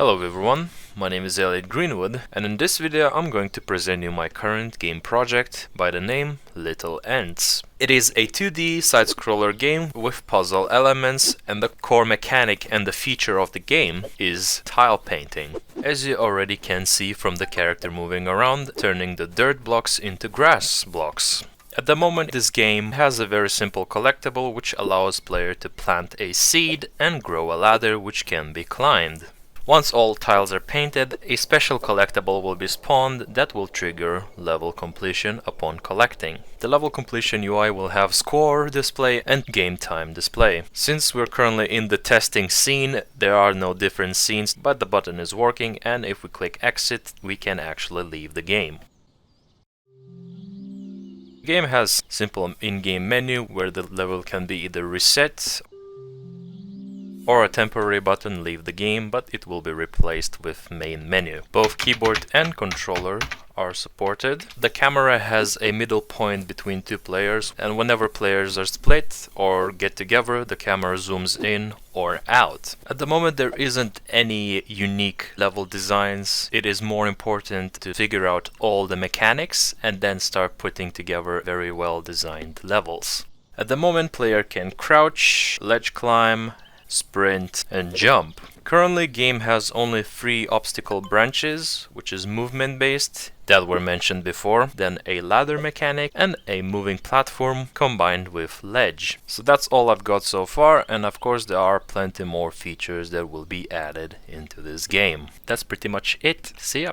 Hello everyone, my name is Elliot Greenwood, and in this video I'm going to present you my current game project by the name Little Ents. It is a 2D side-scroller game with puzzle elements, and the core mechanic and the feature of the game is tile painting. As you already can see from the character moving around, turning the dirt blocks into grass blocks. At the moment, this game has a very simple collectible which allows player to plant a seed and grow a ladder which can be climbed. Once all tiles are painted, a special collectible will be spawned that will trigger level completion upon collecting. The level completion UI will have score display and game time display. Since we're currently in the testing scene, there are no different scenes, but the button is working, and if we click exit, we can actually leave the game. The game has simple in-game menu where the level can be either reset or a temporary button leave the game, but it will be replaced with main menu. Both keyboard and controller are supported. The camera has a middle point between two players, and whenever players are split or get together, the camera zooms in or out. At the moment there isn't any unique level designs. It is more important to figure out all the mechanics and then start putting together very well designed levels. At the moment player can crouch, ledge climb, sprint and jump. Currently game has only 3 obstacle branches, which is movement based, that were mentioned before, then a ladder mechanic and a moving platform combined with ledge. So that's all I've got so far, and of course there are plenty more features that will be added into this game. That's pretty much it. See ya!